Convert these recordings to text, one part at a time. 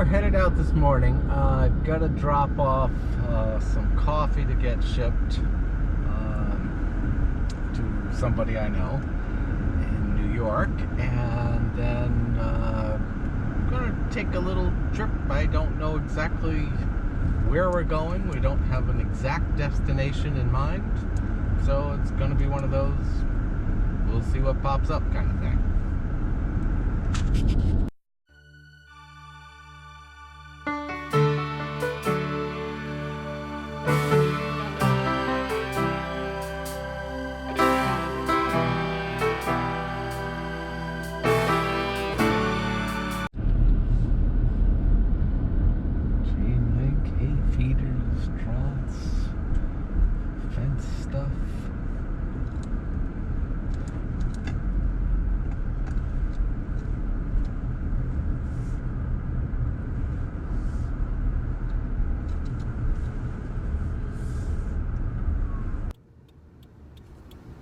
headed out this morning. I've got to drop off some coffee to get shipped to somebody I know in New York, and then I'm going to take a little trip. I don't know exactly where we're going. We don't have an exact destination in mind, so it's going to be one of those we'll see what pops up kind of thing.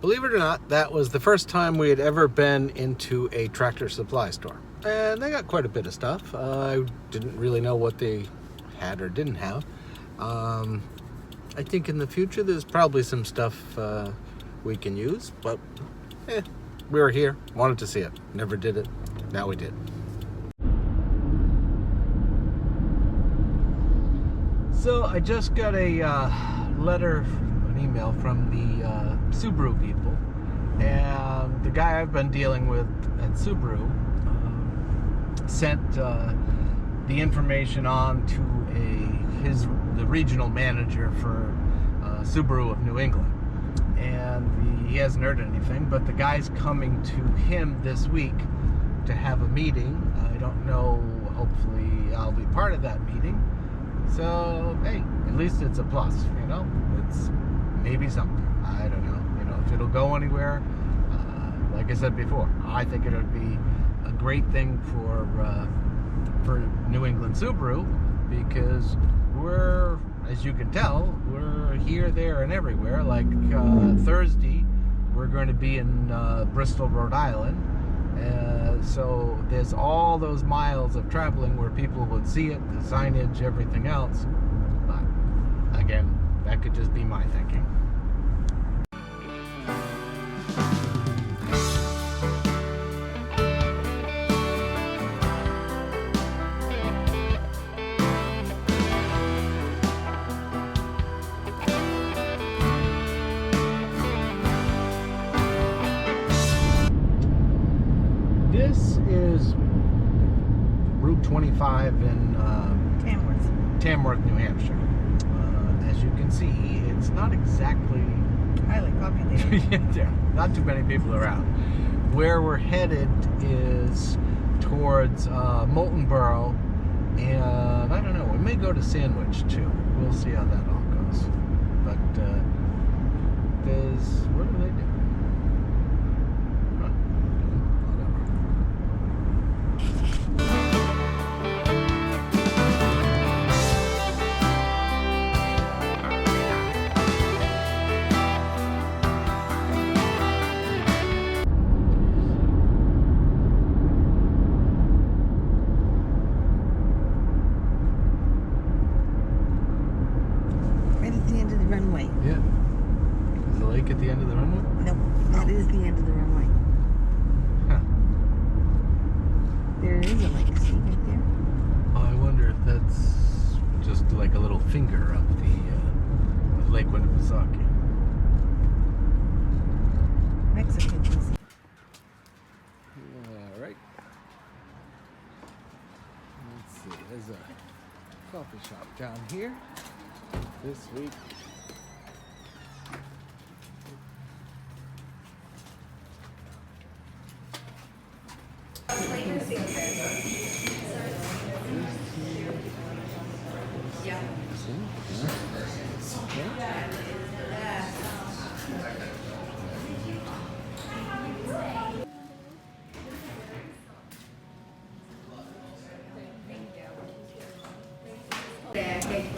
Believe it or not, that was the first time we had ever been into a Tractor Supply store. And they got quite a bit of stuff. I didn't really know what they had or didn't have. I think in the future there's probably some stuff we can use, but we were here, wanted to see it. Never did it, now we did. So I just got a letter, an email from the Subaru people, and the guy I've been dealing with at Subaru sent the information on to the regional manager for Subaru of New England, and he hasn't heard anything, but the guy's coming to him this week to have a meeting. I don't know, hopefully I'll be part of that meeting. So, hey, at least it's a plus, you know? It's maybe something. I don't know. You know, if it'll go anywhere, like I said before, I think it would be a great thing for New England Subaru, because we're, as you can tell, we're here, there, and everywhere. Like Thursday, we're going to be in Bristol, Rhode Island. So there's all those miles of traveling where people would see it, the signage, everything else. But again, that could just be my thinking. This is Route 25 in Tamworth, New Hampshire. As you can see, it's not exactly highly populated. Yeah, not too many people around. Where we're headed is towards Moultonborough, and I don't know, we may go to Sandwich too. We'll see how that all goes. But what do they do? Yeah. Is the lake at the end of the runway? No, that is the end of the runway. Huh. There is a lake, see right there? Oh, I wonder if that's just like a little finger of the Lake Winnipesaukee. Mexican cuisine. All right. Let's see. There's a coffee shop down here this week.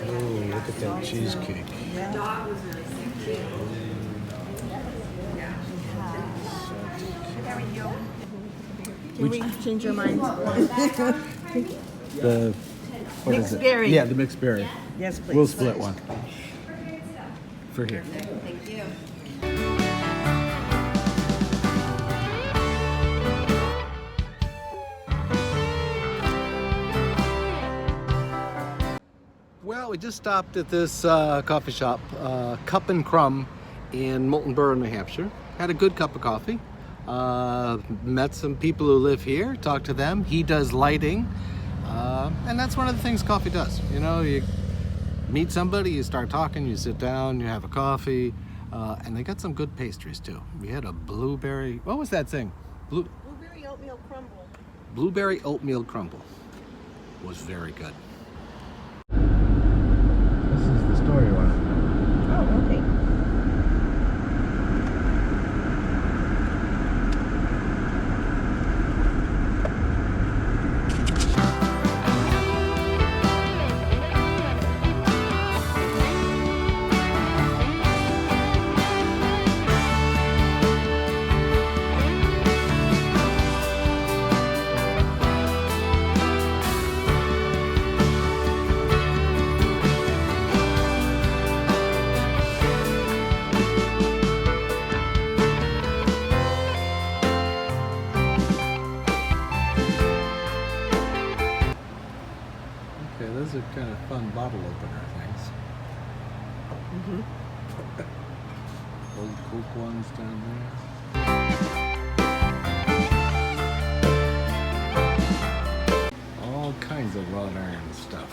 Oh, look at that cheesecake. Dog was really sick too. Can we change our minds? The What is Mixed it? berry. Yeah, the mixed berry. Yes, please. We'll split one. For here. Thank you. Well, we just stopped at this coffee shop, Cup and Crumb in Moulton Borough, New Hampshire. Had a good cup of coffee. Met some people who live here, talked to them. He does lighting. And that's one of the things coffee does. You know, you meet somebody, you start talking, you sit down, you have a coffee. And they got some good pastries too. We had a blueberry, what was that thing? Blueberry oatmeal crumble. Blueberry oatmeal crumble. Was very good. This is the story one. Oh, okay. Okay, those are kind of fun bottle opener things. Old Coke ones down there. All kinds of wrought iron stuff.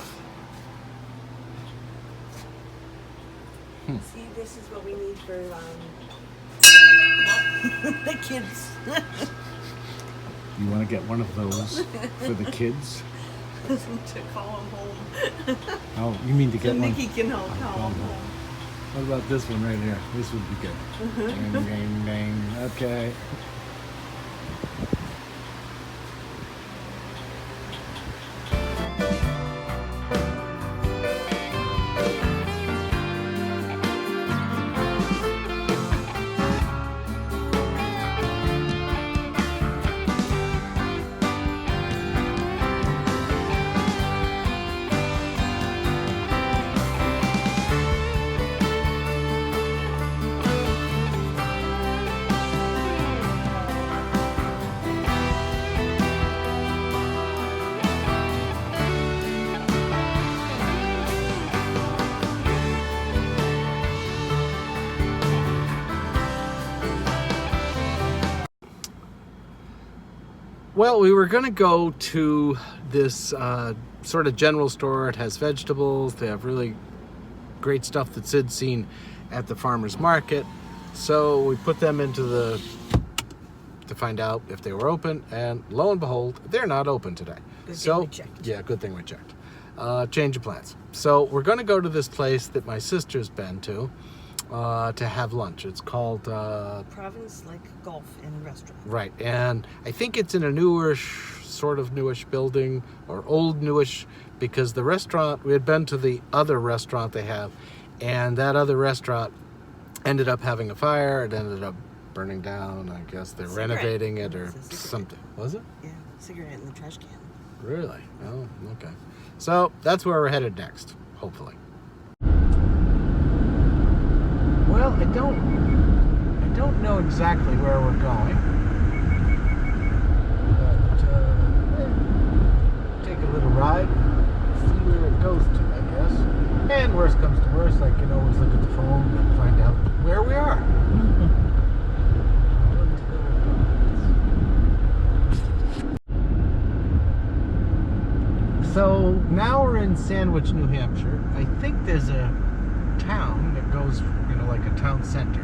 See, this is what we need for the kids. You want to get one of those for the kids? To call them home. Oh, you mean to So get one? Nikki can call them home. What about this one right here? This would be good. Ding, ding, ding. Okay. Well, we were going to go to this sort of general store. It has vegetables. They have really great stuff that Sid's seen at the farmer's market. So we put them into to find out if they were open. And lo and behold, they're not open today. Good thing we checked. Yeah, good thing we checked. Change of plans. So we're going to go to this place that my sister's been to have lunch. It's called Province like golf and restaurant. right, and I think it's in a sort of newish building, or old newish, because the restaurant, we had been to the other restaurant they have, and that other restaurant ended up having a fire. It ended up burning down. I guess they're renovating it or something. Was it? Yeah, cigarette in the trash can. Really? Oh, okay. So that's where we're headed next, hopefully. Well, I don't know exactly where we're going, but take a little ride, see where it goes to, I guess. And worst comes to worst, I can always look at the phone and find out where we are. So now we're in Sandwich, New Hampshire. I think there's a town that goes, like a town center.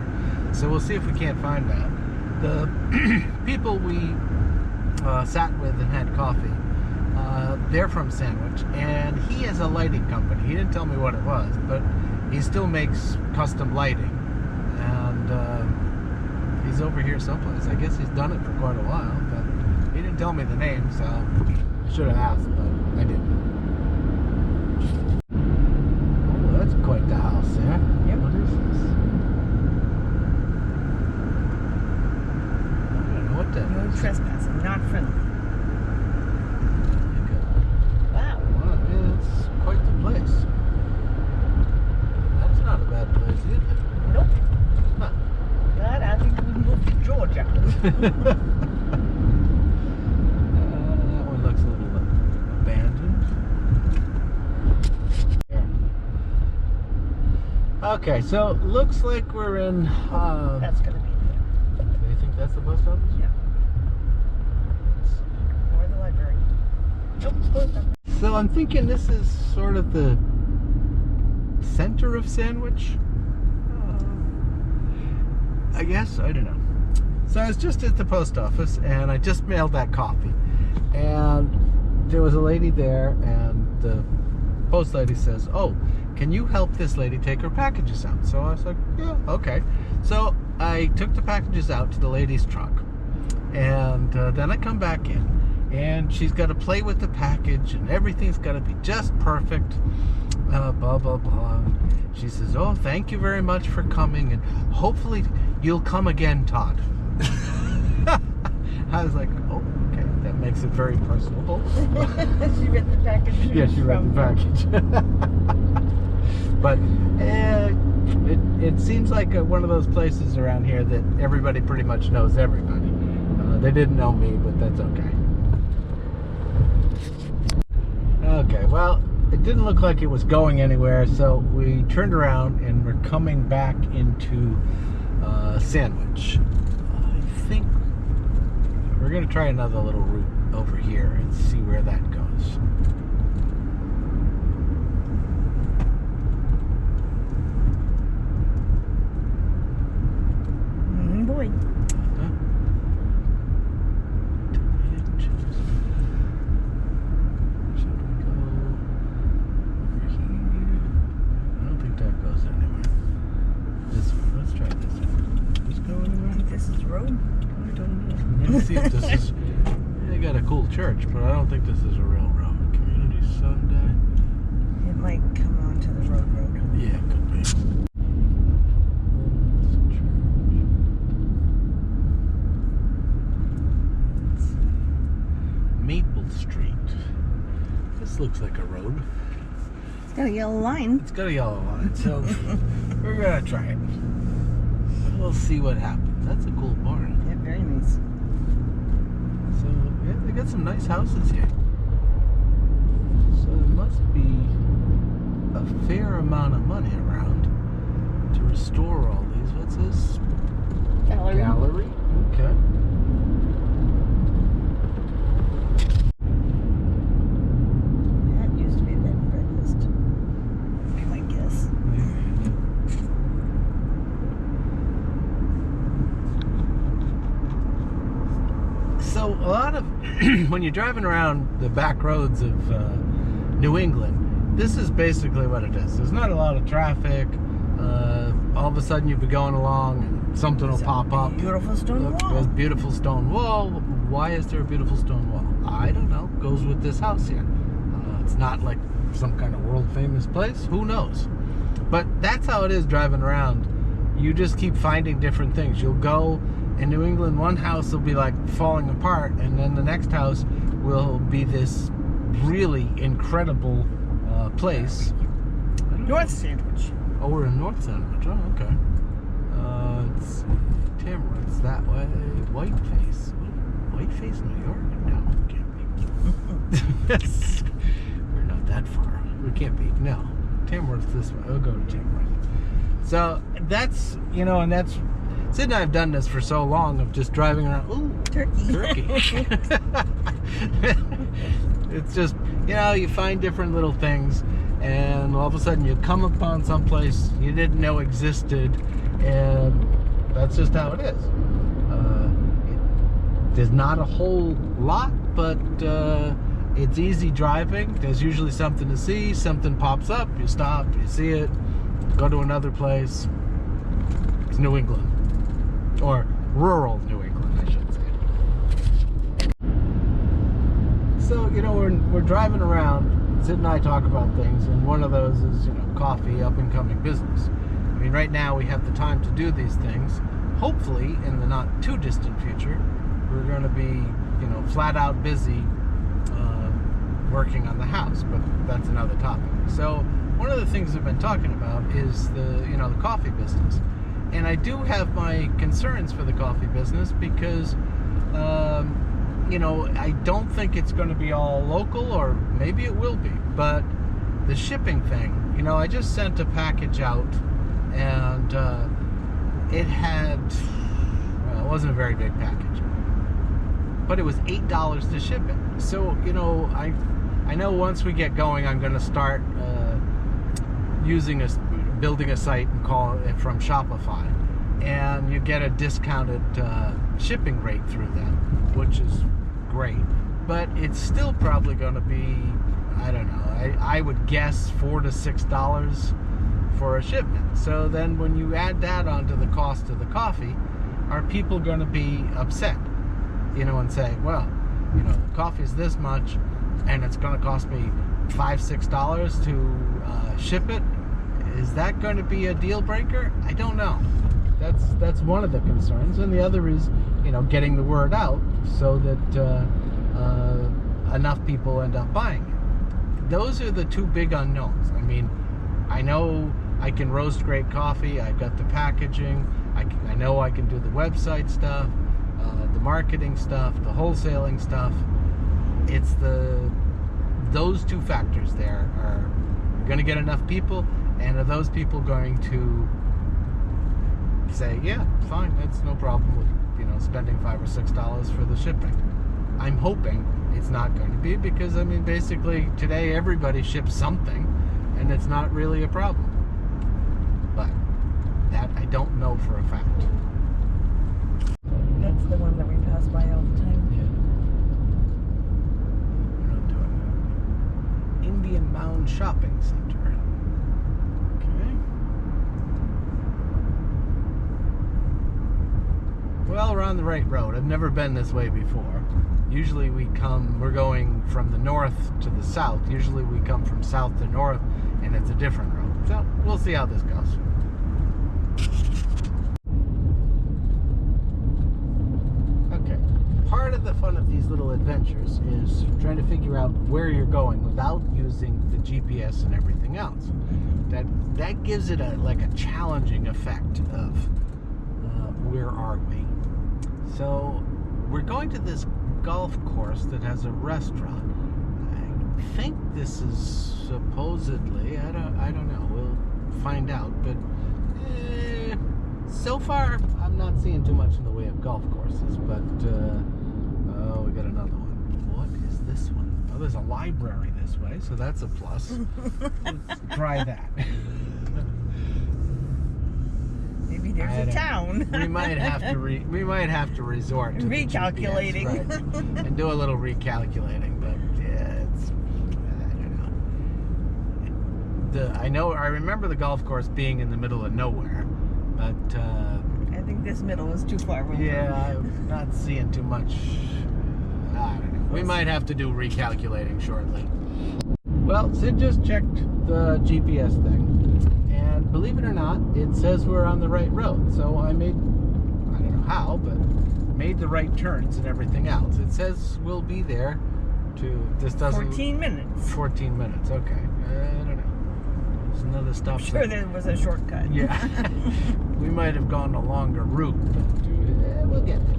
So we'll see if we can't find that. The people we sat with and had coffee, they're from Sandwich, and he has a lighting company. He didn't tell me what it was, but he still makes custom lighting, and he's over here someplace. I guess he's done it for quite a while, but he didn't tell me the name, so I should have asked, but I didn't. Oh, that's quite the house there. Yep. What is this? I don't know what that No is. trespassing, not friendly. Wow. Well, yeah, That one looks a little abandoned. There. Okay, so looks like we're in. That's gonna be there. Do you think that's the post office? Yeah. Or the library. Nope, it's closed up. So I'm thinking this is sort of the center of Sandwich. I guess, I don't know. So I was just at the post office and I just mailed that coffee. And there was a lady there and the post lady says, "Oh, can you help this lady take her packages out?" So I was like, "Yeah, okay." So I took the packages out to the lady's truck. And then I come back in and she's got to play with the package and everything's got to be just perfect. Blah, blah, blah. She says, "Oh, thank you very much for coming and hopefully you'll come again, Todd." I was like, "Oh, okay, that makes it very personable." She read the package. Yeah, she read the package. But it seems like one of those places around here that everybody pretty much knows everybody. They didn't know me, but that's okay. Okay, well, it didn't look like it was going anywhere, so we turned around and we're coming back into Sandwich. I think we're going to try another little route over here and see where that goes. Boy. Let's see if this is. They got a cool church, but I don't think this is a real road. Community Sunday. It might come onto the road. Yeah, it could be. Maple Street. This looks like a road. It's got a yellow line. It's got a yellow line, so we're gonna try it. We'll see what happens. That's a cool barn. Yeah, very nice. So, yeah, they got some nice houses here. So there must be a fair amount of money around to restore all these. What's this? Gallery. Okay. That used to be a bed and breakfast. Be my guess. So a lot of when you're driving around the back roads of New England, this is basically what it is. There's not a lot of traffic. All of a sudden you'll be going along and something will pop up. Beautiful stone wall. There's a beautiful stone wall. Why is there a beautiful stone wall? I don't know. Goes with this house here. It's not like some kind of world famous place. Who knows? But that's how it is driving around. You just keep finding different things. You'll go in New England, one house will be like falling apart, and then the next house will be this really incredible place. North Sandwich. Oh, we're in North Sandwich. Oh, okay. Let's see. Tamarack's that way. Whiteface. Whiteface, New York? No, it can't be. We're not that far. We can't be. No. Tamarack's this way. We'll go to Tamarack. So that's, and that's. Sid and I have done this for so long of just driving around. Ooh, turkey. It's just, you find different little things, and all of a sudden you come upon someplace you didn't know existed, and that's just how it is. There's not a whole lot, but it's easy driving. There's usually something to see. Something pops up, you stop, you see it, go to another place. It's New England. Or rural New England, I should say. So, we're driving around, Sid and I talk about things, and one of those is, coffee, up-and-coming business. I mean, right now we have the time to do these things. Hopefully, in the not too distant future, we're going to be, flat out busy working on the house, but that's another topic. So, one of the things we've been talking about is the coffee business. And I do have my concerns for the coffee business because, you know, I don't think it's going to be all local, or maybe it will be. But the shipping thing, you know, I just sent a package out, and it had, well, it wasn't a very big package, but it was $8 to ship it. So, you know, I know once we get going, I'm going to start building a site and call it from Shopify, and you get a discounted shipping rate through them, which is great. But it's still probably going to be, I don't know, I would guess $4 to $6 for a shipment. So then when you add that onto the cost of the coffee, are people going to be upset, you know, and say, well, you know, the coffee's this much and it's going to cost me $5, $6 to ship it? Is that going to be a deal breaker? I don't know. That's one of the concerns, and the other is, you know, getting the word out so that enough people end up buying it. Those are the two big unknowns. I mean, I know I can roast great coffee. I've got the packaging. I know I can do the website stuff, the marketing stuff, the wholesaling stuff. It's those two factors there are going to get enough people, and are those people going to say, yeah, fine, that's no problem with, you know, spending $5 or $6 for the shipping? I'm hoping it's not going to be, because I mean, basically today everybody ships something, and it's not really a problem. But that I don't know for a fact. That's the one that we pass by all the time. Yeah. We're not doing it. Indian Mound Shopping Center. Okay. Well, we're on the right road. I've never been this way before. Usually we're going from the north to the south. Usually we come from south to north, and it's a different road. So we'll see how this goes. Okay. Part of the fun of these little adventures is trying to figure out where you're going without using the GPS and everything else. That gives it like a challenging effect of where are we? So we're going to this golf course that has a restaurant. I think this is supposedly, I don't know, we'll find out, but so far I'm not seeing too much in the way of golf courses. But oh, we got another one. What is this one? Oh, there's a library this way, so that's a plus. Let's try that. Maybe there's a town. We might have to resort to recalculating, the GPS, right, and do a little recalculating. But yeah, I don't know. I remember the golf course being in the middle of nowhere, but I think this middle is too far away. Yeah, I'm not seeing too much. I don't know. We might have to do recalculating shortly. Well, Sid just checked the GPS thing, and believe it or not, it says we're on the right road. So I don't know how, but made the right turns and everything else. It says we'll be there this doesn't... 14 minutes. 14 minutes, okay. I don't know. There's another stop. I'm sure there was a shortcut. Yeah. We might have gone a longer route, but we'll get there.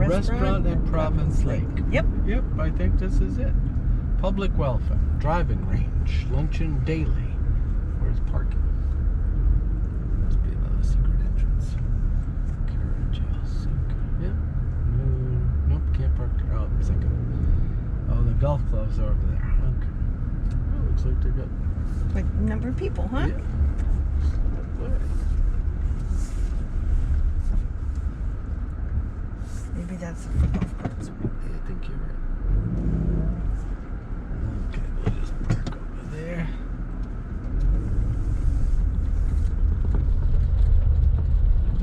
Restaurant at Province Lake. Yep. Yep, I think this is it. Public welfare, driving range, luncheon daily. Where's parking? Must be another secret entrance. Carriage house. Okay. Yep. Nope, can't park there. Oh, second. Oh, the golf clubs are over there. Okay. Oh, looks like they're good. Like number of people, huh? Yeah. Maybe that's the golf carts. Yeah, I think you're right. Okay, we'll just park over there.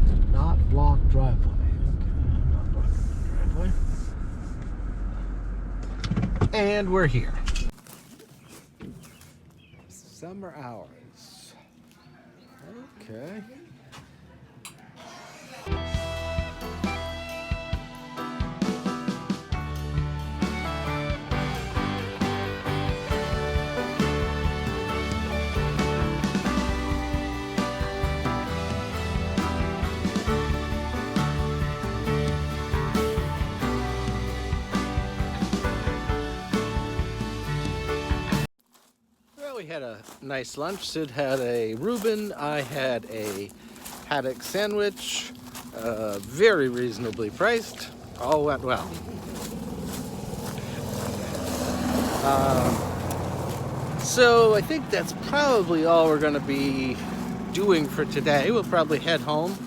Do not block driveway. Okay, I'm not blocking the driveway. And we're here. Summer hours. Okay. We had a nice lunch. Sid had a Reuben. I had a haddock sandwich, very reasonably priced. All went well. So I think that's probably all we're going to be doing for today. We'll probably head home.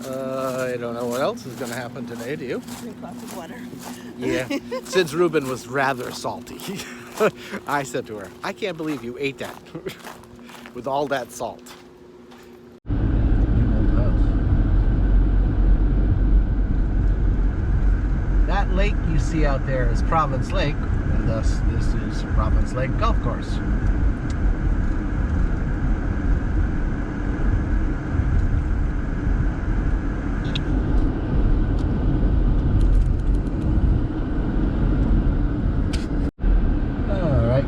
I don't know what else is going to happen today. Do you? Drink lots of water. Yeah. Sid's Reuben was rather salty. I said to her, I can't believe you ate that with all that salt. That lake you see out there is Province Lake, and thus this is Province Lake Golf Course.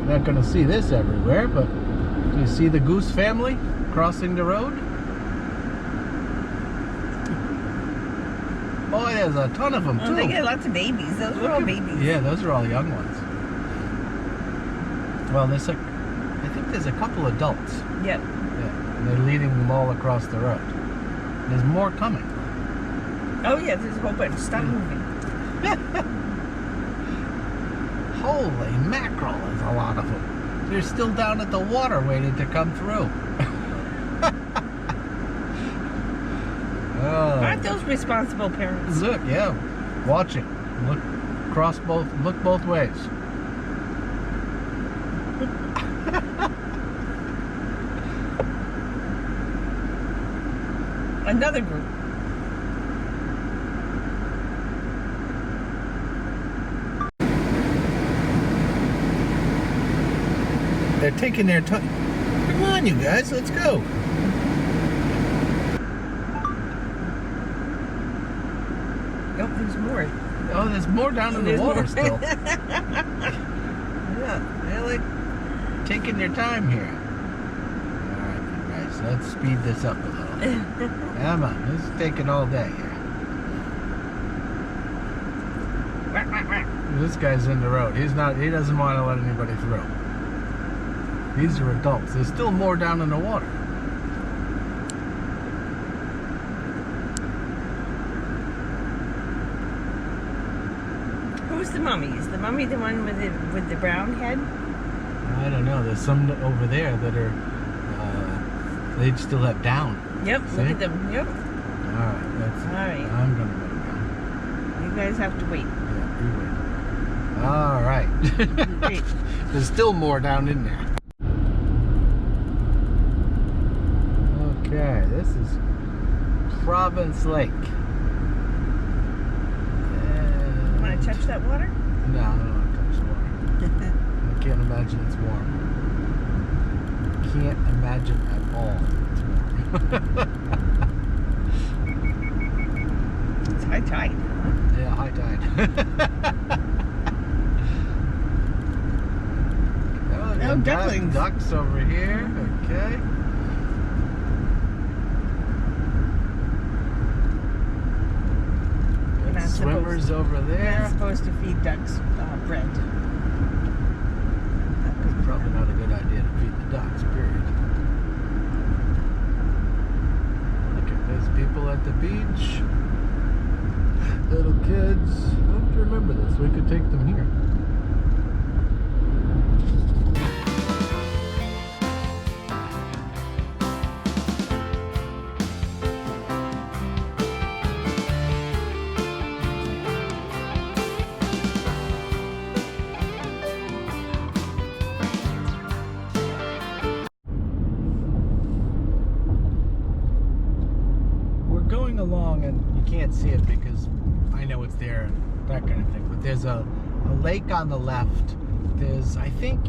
Not going to see this everywhere, but you see the goose family crossing the road? Boy, there's a ton of them too. Oh, they get lots of babies. Those are all babies. Yeah, those are all young ones. Well, there's I think there's a couple adults. Yep. Yeah, and they're leading them all across the road. There's more coming. Oh yeah, there's a whole bunch. Stop moving. Holy mackerel, there's a lot of them. They're still down at the water waiting to come through. Oh. Aren't those responsible parents? Look, yeah, watching. Look both ways. Another group. They're taking their time. Come on, you guys, let's go. Oh, there's more. Oh, there's more down in the water still. Yeah, they're like taking their time here. All right, you guys, let's speed this up a little. Come on, this is taking all day here. This guy's in the road. He doesn't want to let anybody through. These are adults. There's still more down in the water. Who's the mummy? Is the mummy the one with the brown head? I don't know. There's some over there that are. They still have down. Yep. See? Look at them. Yep. All right. That's all right. I'm gonna go down. You guys have to wait. Yeah, you wait. All right. Wait. There's still more down in there. Okay, this is Province Lake. You want to touch that water? No, I don't want to touch the water. I can't imagine it's warm. Can't imagine at all it's warm. It's high tide, huh? Yeah, high tide. Oh, ducklings. Ducks over here. Okay. Swimmers over there. You're not supposed to feed ducks bread. It's probably not a good idea to feed the ducks, period. Look at those people at the beach. Little kids. I have to remember this. We could take them here. Along, and you can't see it because I know it's there and that kind of thing, but there's a lake on the left I think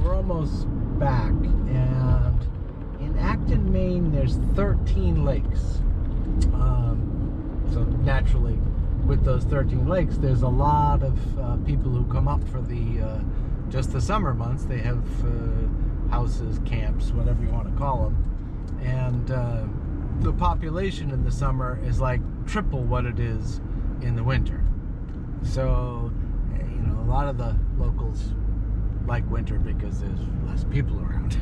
we're almost back, and in Acton, Maine, there's 13 lakes. So naturally, with those 13 lakes, there's a lot of people who come up for just the summer months. They have houses, camps, whatever you want to call them, and the population in the summer is like triple what it is in the winter. So, a lot of the locals like winter because there's less people around.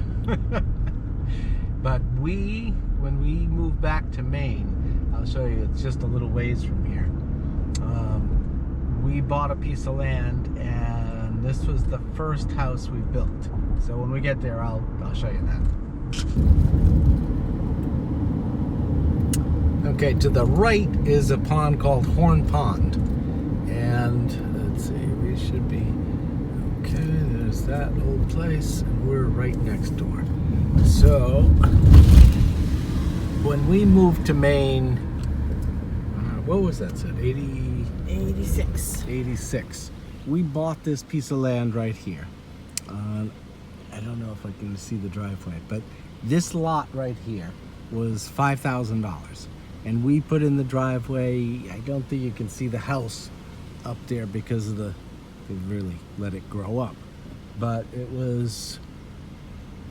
But when we move back to Maine, I'll show you, it's just a little ways from here. We bought a piece of land, and this was the first house we built. So when we get there, I'll show you that. Okay, to the right is a pond called Horn Pond. And let's see, we should be, okay, there's that old place, and we're right next door. So, when we moved to Maine, what was that said, 86. We bought this piece of land right here. I don't know if I can see the driveway, but this lot right here was $5,000. And we put in the driveway, I don't think you can see the house up there because of they really let it grow up. But it was,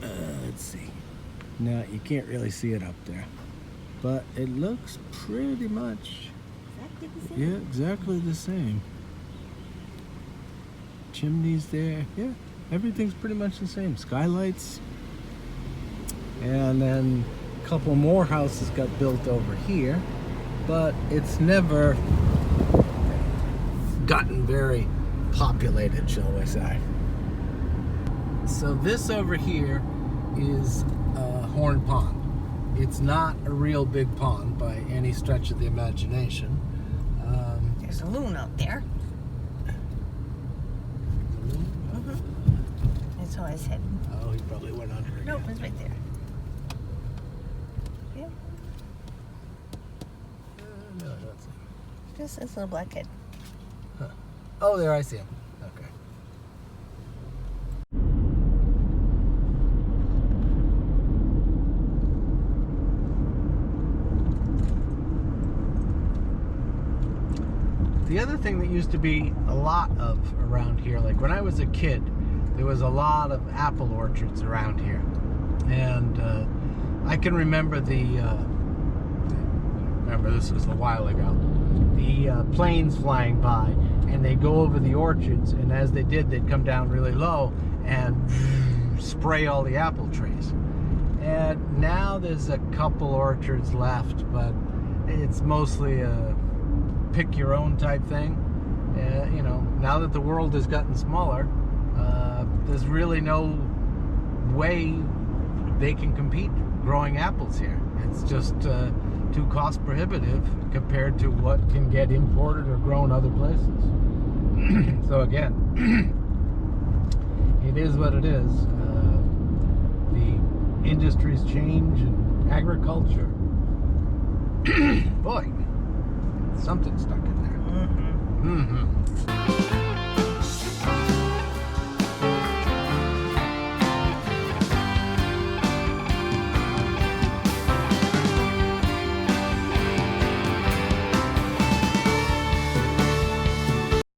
let's see. Now you can't really see it up there. But it looks pretty much, Exactly the same? yeah, exactly the same. Chimneys there, yeah, everything's pretty much the same. Skylights. And then a couple more houses got built over here, but it's never gotten very populated, shall we say. So this over here is Horn Pond. It's not a real big pond by any stretch of the imagination. There's a loon out there. That's how I said. Oh, he probably went under again. Nope, it's right there. Yeah, No, that's it. just this little black head. Huh. Oh, there, I see him. Okay. The other thing that used to be a lot of around here, like when I was a kid, there was a lot of apple orchards around here. And I can remember remember this was a while ago, the planes flying by, and they go over the orchards, and as they did, they'd come down really low and spray all the apple trees. And now there's a couple orchards left, but it's mostly a pick your own type thing. Now that the world has gotten smaller, there's really no way they can compete growing apples here. It's just too cost prohibitive compared to what can get imported or grown other places. So again, it is what it is. The industries change, and agriculture. Boy, something stuck in there. Mm-hmm.